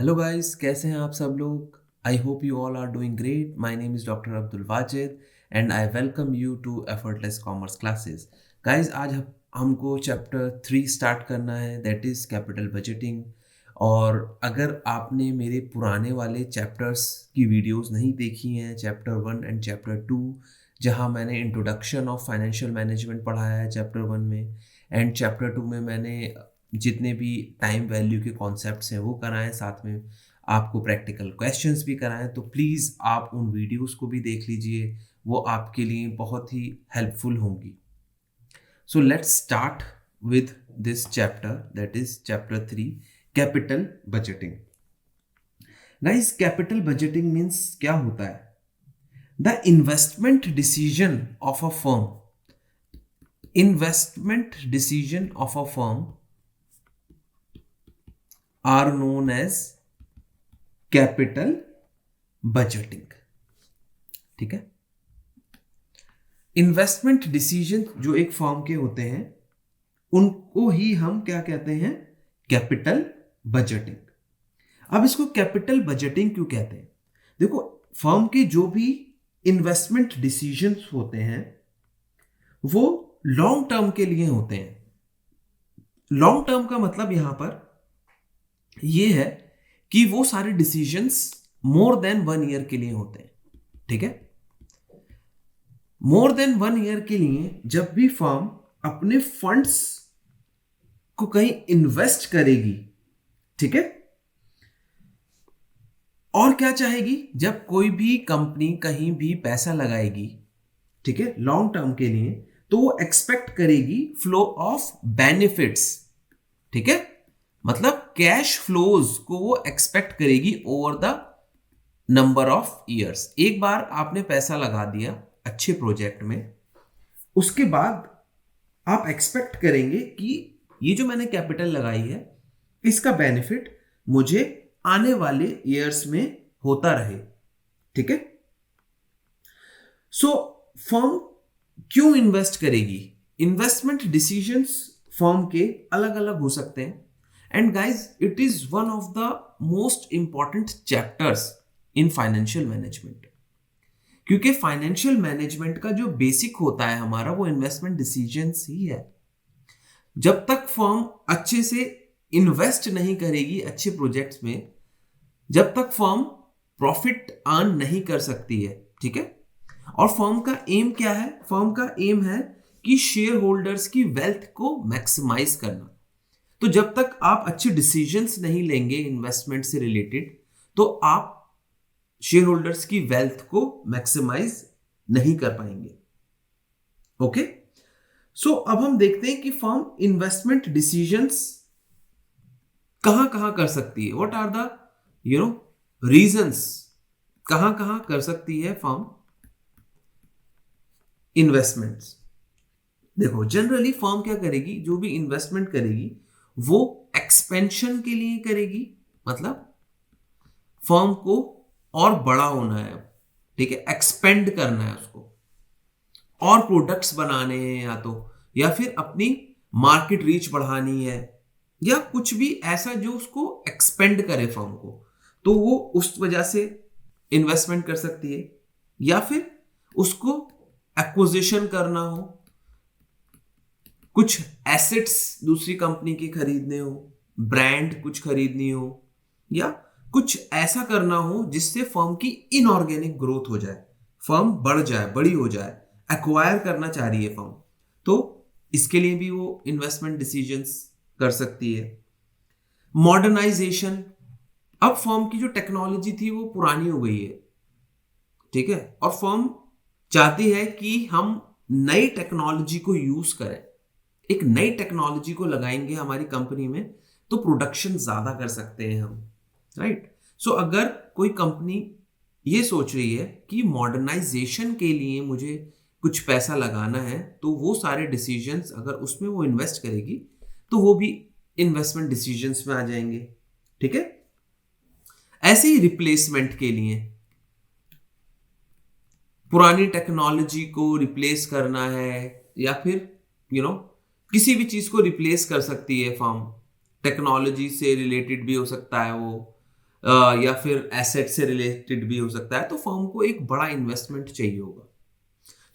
Hello guys, कैसे हैं आप सब लोग। I hope you all are doing great. My name is doctor Abdul Wajid and I welcome you to effortless commerce classes. Guys, आज हमको chapter 3 start करना है, दैट इज़ कैपिटल बजटिंग। और अगर आपने मेरे पुराने वाले चैप्टर्स की वीडियोस नहीं देखी हैं, चैप्टर 1 एंड चैप्टर 2, जहां मैंने इंट्रोडक्शन ऑफ फाइनेंशियल मैनेजमेंट पढ़ाया है चैप्टर 1 में, एंड चैप्टर 2 में मैंने जितने भी टाइम वैल्यू के कॉन्सेप्ट्स हैं वो कराएं, साथ में आपको प्रैक्टिकल क्वेश्चंस भी कराएं, तो प्लीज़ आप उन वीडियोस को भी देख लीजिए, वो आपके लिए बहुत ही हेल्पफुल होंगी। So let's start with this chapter, that is chapter 3, capital budgeting. Guys, capital budgeting means क्या होता है? The investment decision of a firm, investment decision of a firm are known as capital budgeting. ठीक है, investment decision जो एक firm के होते हैं उनको ही हम क्या कहते हैं? Capital budgeting. अब इसको कैपिटल बजटिंग क्यों कहते हैं? देखो, फर्म के जो भी इन्वेस्टमेंट डिसीजंस होते हैं वो लॉन्ग टर्म के लिए होते हैं। लॉन्ग टर्म का मतलब यहां पर ये है कि वो सारे डिसीजंस मोर देन 1 ईयर के लिए होते हैं। ठीक है, मोर देन 1 ईयर के लिए जब भी फर्म अपने फंड्स को कहीं इन्वेस्ट करेगी, ठीक है, और क्या चाहेगी? जब कोई भी कंपनी कहीं भी पैसा लगाएगी, ठीक है, लॉन्ग टर्म के लिए, तो वो एक्सपेक्ट करेगी फ्लो ऑफ बेनिफिट्स। ठीक है, मतलब कैश फ्लोज को वो एक्सपेक्ट करेगी over the number of years. एक बार आपने पैसा लगा दिया अच्छे प्रोजेक्ट में, उसके बाद आप एक्सपेक्ट करेंगे कि ये जो मैंने कैपिटल लगाई है इसका बेनिफिट मुझे आने वाले ईयर्स में होता रहे। ठीक है, सो फर्म क्यों इन्वेस्ट करेगी? इन्वेस्टमेंट डिसीजंस फर्म के अलग अलग हो सकते हैं, and guys it is one of the most important chapters in financial management, क्योंकि फाइनेंशियल मैनेजमेंट का जो बेसिक होता है हमारा वो इन्वेस्टमेंट डिसीजंस ही है। जब तक फर्म अच्छे से इन्वेस्ट नहीं करेगी अच्छे प्रोजेक्ट्स में, जब तक फर्म प्रॉफिट अर्न नहीं कर सकती है। ठीक है, और फर्म का एम क्या है? फर्म का एम है कि शेयर होल्डर्स की वेल्थ को मैक्सिमाइज करना। तो जब तक आप अच्छे डिसीजंस नहीं लेंगे इन्वेस्टमेंट से रिलेटेड, तो आप शेयर होल्डर्स की वेल्थ को मैक्सिमाइज नहीं कर पाएंगे। ओके, सो अब हम देखते हैं कि फर्म इन्वेस्टमेंट डिसीजंस कहां कहां कर सकती है। व्हाट आर द रीजंस, कहां कहां कर सकती है फर्म इन्वेस्टमेंट्स? देखो, जनरली फर्म क्या करेगी? जो भी इन्वेस्टमेंट करेगी वो एक्सपेंशन के लिए करेगी, मतलब फर्म को और बड़ा होना है, ठीक है, एक्सपेंड करना है उसको, और प्रोडक्ट्स बनाने हैं या फिर अपनी मार्केट रीच बढ़ानी है, या कुछ भी ऐसा जो उसको एक्सपेंड करे फर्म को, तो वो उस वजह से इन्वेस्टमेंट कर सकती है। या फिर उसको एक्विजिशन करना हो, कुछ एसेट्स दूसरी कंपनी की खरीदने हो, ब्रांड कुछ खरीदनी हो, या कुछ ऐसा करना हो जिससे फर्म की इनऑर्गेनिक ग्रोथ हो जाए, फर्म बढ़ जाए, बड़ी हो जाए, एक्वायर करना चाह रही है फर्म, तो इसके लिए भी वो इन्वेस्टमेंट डिसीजंस कर सकती है। मॉडर्नाइजेशन, अब फर्म की जो टेक्नोलॉजी थी वो पुरानी हो गई है, ठीक है, और फर्म चाहती है कि हम नई टेक्नोलॉजी को यूज करें। एक नई टेक्नोलॉजी को लगाएंगे हमारी कंपनी में तो प्रोडक्शन ज्यादा कर सकते हैं हम, राइट। सो अगर कोई कंपनी ये सोच रही है कि मॉडर्नाइजेशन के लिए मुझे कुछ पैसा लगाना है, तो वो सारे डिसीजंस अगर उसमें वो इन्वेस्ट करेगी तो वो भी इन्वेस्टमेंट डिसीजंस में आ जाएंगे। ठीक है, ऐसे ही रिप्लेसमेंट के लिए, पुरानी टेक्नोलॉजी को रिप्लेस करना है, या फिर किसी भी चीज को रिप्लेस कर सकती है फर्म, टेक्नोलॉजी से रिलेटेड भी हो सकता है वो, या फिर एसेट से रिलेटेड भी हो सकता है, तो फर्म को एक बड़ा इन्वेस्टमेंट चाहिए होगा।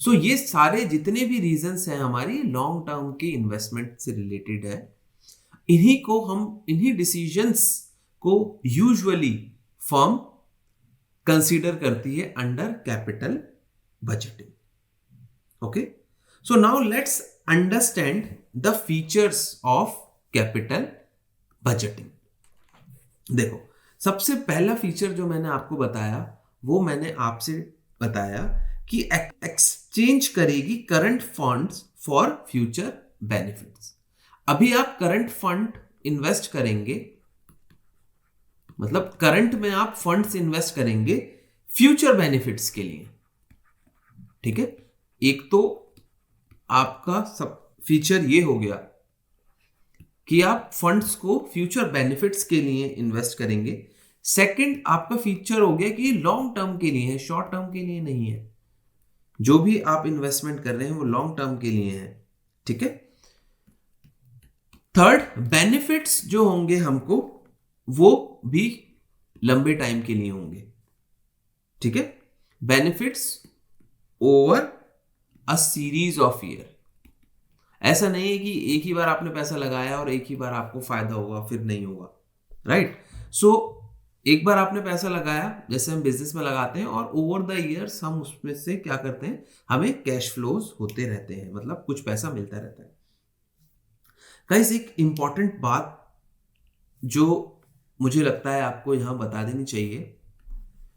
सो ये सारे जितने भी रीजंस हैं हमारी लॉन्ग टर्म के इन्वेस्टमेंट से रिलेटेड है। इन्हीं डिसीजंस को यूजुअली फर्म कंसीडर करती है under capital budgeting. Okay, so now let's understand the features of capital budgeting. देखो, सबसे पहला फीचर जो मैंने आपको बताया वो मैंने आपसे बताया कि एक्सचेंज करेगी current funds for future benefits. अभी आप करंट फंड इन्वेस्ट करेंगे, मतलब करंट में आप फंड्स इन्वेस्ट करेंगे फ्यूचर बेनिफिट्स के लिए। ठीक है, एक तो आपका सब फीचर ये हो गया कि आप फंड्स को फ्यूचर बेनिफिट्स के लिए इन्वेस्ट करेंगे। सेकंड आपका फीचर हो गया कि लॉन्ग टर्म के लिए है, शॉर्ट टर्म के लिए नहीं है। जो भी आप इन्वेस्टमेंट कर रहे हैं वो लॉन्ग टर्म के लिए है। ठीक है, थर्ड, बेनिफिट्स जो होंगे हमको वो भी लंबे टाइम के लिए होंगे। ठीक है, benefits over a series of year. ऐसा नहीं है कि एक ही बार आपने पैसा लगाया और एक ही बार आपको फायदा होगा फिर नहीं होगा, राइट। सो एक बार आपने पैसा लगाया, जैसे हम बिजनेस में लगाते हैं, और ओवर द ईयर्स हम उसमें से क्या करते हैं, हमें कैश फ्लोज होते रहते हैं, मतलब कुछ पैसा मिलता रहता है। गाइस, एक इंपॉर्टेंट बात जो मुझे लगता है आपको यहां बता देनी चाहिए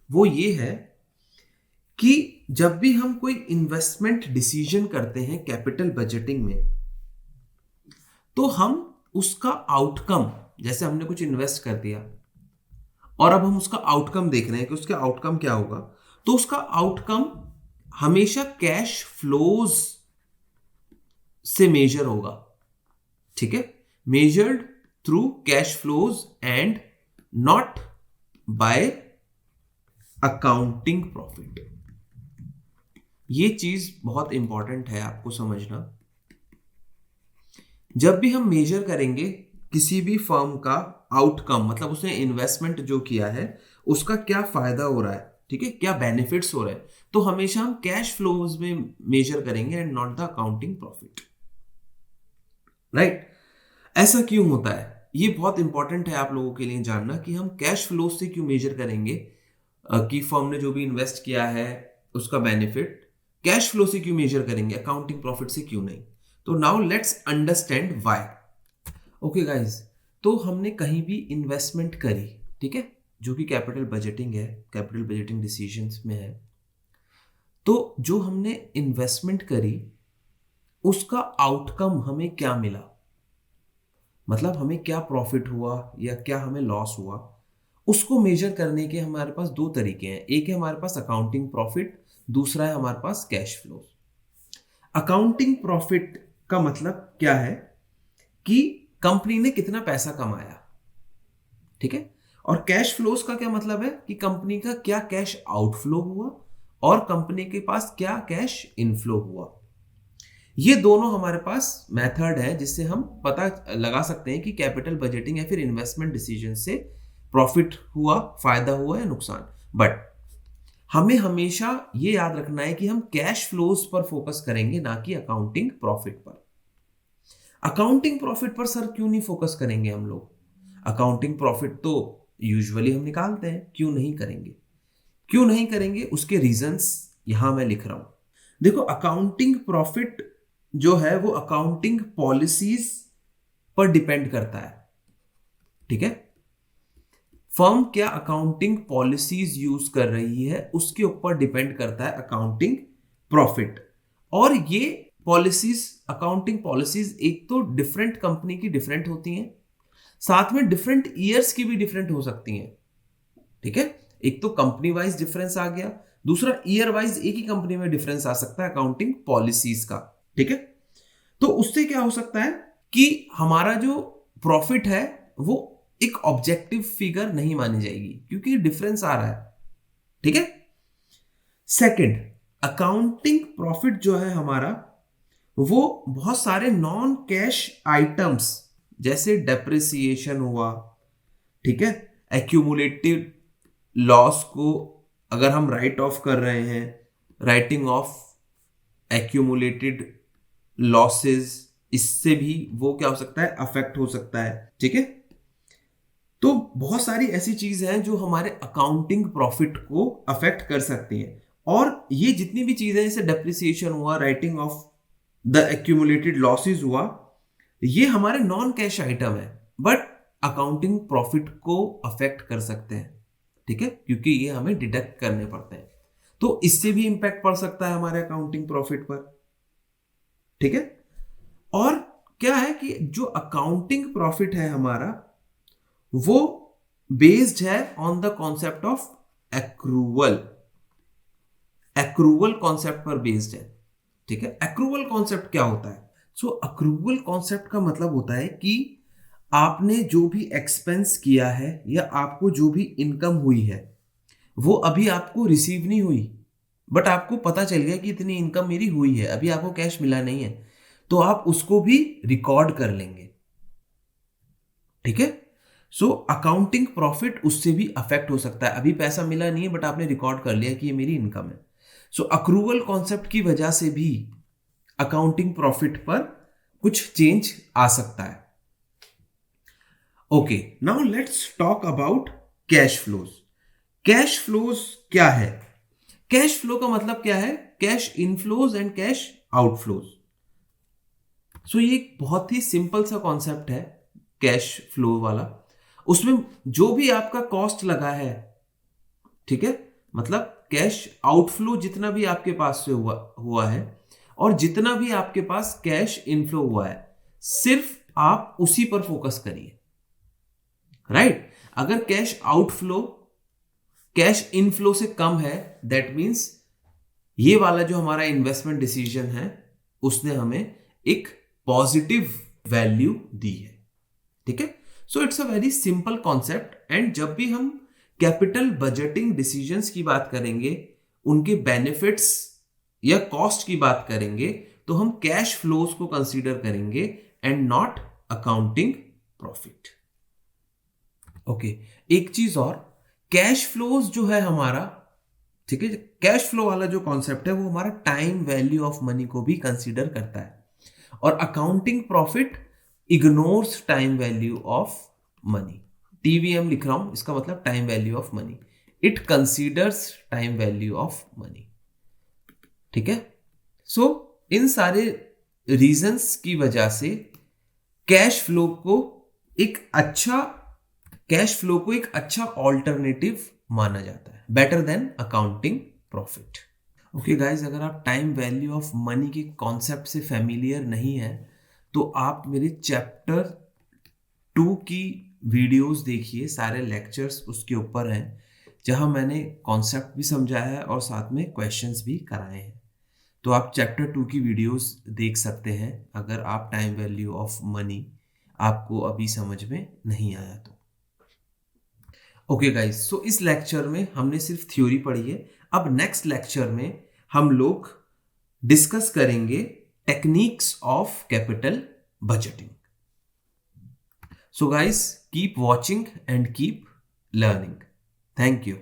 वो ये है कि जब भी हम कोई इन्वेस्टमेंट डिसीजन करते हैं कैपिटल बजटिंग में, तो हम उसका आउटकम, जैसे हमने कुछ इन्वेस्ट कर दिया और अब हम उसका आउटकम देख रहे हैं कि उसका आउटकम क्या होगा, तो उसका आउटकम हमेशा कैश फ्लोज से मेजर होगा। ठीक है, measured through cash flows and not by accounting profit. ये चीज बहुत इंपॉर्टेंट है आपको समझना। जब भी हम मेजर करेंगे किसी भी फर्म का आउटकम, मतलब उसने इन्वेस्टमेंट जो किया है उसका क्या फायदा हो रहा है, ठीक है, क्या बेनिफिट्स हो रहे हैं, तो हमेशा हम कैश फ्लोज में मेजर करेंगे and not the accounting profit, right. ऐसा क्यों होता है, ये बहुत इंपॉर्टेंट है आप लोगों के लिए जानना कि हम कैश फ्लो से क्यों मेजर करेंगे कि फर्म ने जो भी इन्वेस्ट किया है उसका बेनिफिट कैश फ्लो से क्यों मेजर करेंगे, अकाउंटिंग प्रॉफिट से क्यों नहीं। तो now let's understand why. Okay guys, तो हमने कहीं भी इन्वेस्टमेंट करी, ठीक है, जो कि कैपिटल बजटिंग है, कैपिटल बजटिंग डिसीजंस में है, तो जो हमने इन्वेस्टमेंट करी उसका आउटकम हमें क्या मिला, मतलब हमें क्या प्रॉफिट हुआ या क्या हमें लॉस हुआ, उसको मेजर करने के हमारे पास दो तरीके हैं। एक है हमारे पास अकाउंटिंग प्रॉफिट, दूसरा है हमारे पास कैश फ्लो। अकाउंटिंग प्रॉफिट का मतलब क्या है कि कंपनी ने कितना पैसा कमाया, ठीक है, और कैश फ्लोज का क्या मतलब है कि कंपनी का क्या कैश आउटफ्लो हुआ और कंपनी के पास क्या कैश इनफ्लो हुआ। ये दोनों हमारे पास मेथड है जिससे हम पता लगा सकते हैं कि कैपिटल बजटिंग या फिर इन्वेस्टमेंट डिसीजन से प्रॉफिट हुआ, फायदा हुआ या नुकसान। बट हमें हमेशा ये याद रखना है कि हम कैश फ्लोज पर फोकस करेंगे, ना कि अकाउंटिंग प्रॉफिट पर। अकाउंटिंग प्रॉफिट पर सर क्यों नहीं फोकस करेंगे हम लोग, अकाउंटिंग प्रॉफिट तो यूजुअली हम निकालते हैं, क्यों नहीं करेंगे, क्यों नहीं करेंगे, उसके रीजंस यहां मैं लिख रहा हूं। देखो, अकाउंटिंग प्रॉफिट जो है वो अकाउंटिंग पॉलिसीज पर डिपेंड करता है, ठीक है। फर्म क्या अकाउंटिंग पॉलिसीज यूज कर रही है उसके ऊपर डिपेंड करता है अकाउंटिंग प्रॉफिट। और ये पॉलिसीज, अकाउंटिंग पॉलिसीज एक तो डिफरेंट कंपनी की डिफरेंट होती हैं, साथ में डिफरेंट ईयर्स की भी डिफरेंट हो सकती हैं, ठीक है। एक तो कंपनी वाइज डिफरेंस आ गया, दूसरा ईयर वाइज एक ही कंपनी में डिफरेंस आ सकता है अकाउंटिंग पॉलिसीज का, ठीक है। तो उससे क्या हो सकता है कि हमारा जो प्रॉफिट है वो एक ऑब्जेक्टिव फिगर नहीं मानी जाएगी क्योंकि डिफरेंस आ रहा है, ठीक है। सेकंड, अकाउंटिंग प्रॉफिट जो है हमारा वो बहुत सारे नॉन कैश आइटम्स जैसे डेप्रिसिएशन हुआ, ठीक है, एक्यूमुलेटिव लॉस को अगर हम राइट ऑफ कर रहे हैं, राइटिंग ऑफ एक्यूमुलेटेड लॉसेस, इससे भी वो क्या हो सकता है, अफेक्ट हो सकता है। ठीक है, तो बहुत सारी ऐसी चीज हैं जो हमारे अकाउंटिंग प्रॉफिट को अफेक्ट कर सकती हैं। और ये जितनी भी चीजें, जैसे डेप्रिसिएशन हुआ, writing of the accumulated losses हुआ, ये हमारे नॉन कैश आइटम है, बट अकाउंटिंग प्रॉफिट को अफेक्ट कर सकते हैं। ठीक है, क्योंकि ये हमें डिडक्ट करने पड़ते हैं, तो इससे भी इंपैक्ट पड़ सकता है हमारे अकाउंटिंग प्रॉफिट पर। ठीक है, और क्या है कि जो अकाउंटिंग प्रॉफिट है हमारा, वो बेस्ड है on the concept of accrual. Accrual concept पर बेस्ड है। ठीक है, एक्रूवल कॉन्सेप्ट क्या होता है? सो एक्रूवल कॉन्सेप्ट का मतलब होता है कि आपने जो भी एक्सपेंस किया है या आपको जो भी इनकम हुई है, वो अभी आपको रिसीव नहीं हुई, बट आपको पता चल गया कि इतनी इनकम मेरी हुई है, अभी आपको कैश मिला नहीं है, तो आप उसको भी रिकॉर्ड कर लेंगे। ठीक है, सो अकाउंटिंग प्रॉफिट उससे भी अफेक्ट हो सकता है। अभी पैसा मिला नहीं है, बट आपने रिकॉर्ड कर लिया कि ये मेरी इनकम है। सो अक्रूवल कॉन्सेप्ट की वजह से भी अकाउंटिंग प्रॉफिट पर कुछ चेंज आ सकता है। Okay, now let's talk about cash flows. Cash flows क्या है? कैश फ्लो का मतलब क्या है? Cash inflows and cash outflows. So ये एक बहुत ही सिंपल सा कॉन्सेप्ट है कैश फ्लो वाला। उसमें जो भी आपका कॉस्ट लगा है, ठीक है, मतलब कैश आउटफ्लो जितना भी आपके पास से हुआ है और जितना भी आपके पास कैश इनफ्लो हुआ है, सिर्फ आप उसी पर फोकस करिए। राइट, अगर कैश आउटफ्लो कैश इनफ्लो से कम है, दैट मींस ये वाला जो हमारा इन्वेस्टमेंट डिसीजन है, उसने हमें एक पॉजिटिव वैल्यू दी है। ठीक है, so it's a very simple concept. And जब भी हम कैपिटल बजटिंग डिसीजंस की बात करेंगे, उनके बेनिफिट्स या कॉस्ट की बात करेंगे, तो हम कैश फ्लोज को कंसीडर करेंगे and not accounting profit. Okay, एक चीज और, कैश फ्लोज जो है हमारा, ठीक है, कैश फ्लो वाला जो कॉन्सेप्ट है वो हमारा टाइम वैल्यू ऑफ मनी को भी कंसीडर करता है, और accounting profit ignores time value of money. TVM लिख रहा हूं, इसका मतलब time value of money. It considers time value of money. ठीक है, सो इन सारे रीजंस की वजह से कैश फ्लो को एक अच्छा ऑल्टरनेटिव माना जाता है, better than accounting profit. Okay guys, अगर आप टाइम वैल्यू ऑफ मनी के कॉन्सेप्ट से फैमिलियर नहीं है, तो आप मेरे चैप्टर 2 की वीडियोस देखिए, सारे लेक्चर्स उसके ऊपर हैं, जहां मैंने कॉन्सेप्ट भी समझाया है और साथ में क्वेश्चंस भी कराए हैं। तो आप चैप्टर 2 की वीडियोस देख सकते हैं, अगर आप टाइम वैल्यू ऑफ मनी आपको अभी समझ में नहीं आया तो। ओके गाइज, सो इस लेक्चर में हमने सिर्फ थ्योरी पढ़ी है। अब नेक्स्ट लेक्चर में हम लोग डिस्कस करेंगे techniques of capital budgeting. So guys, keep watching and keep learning. Thank you.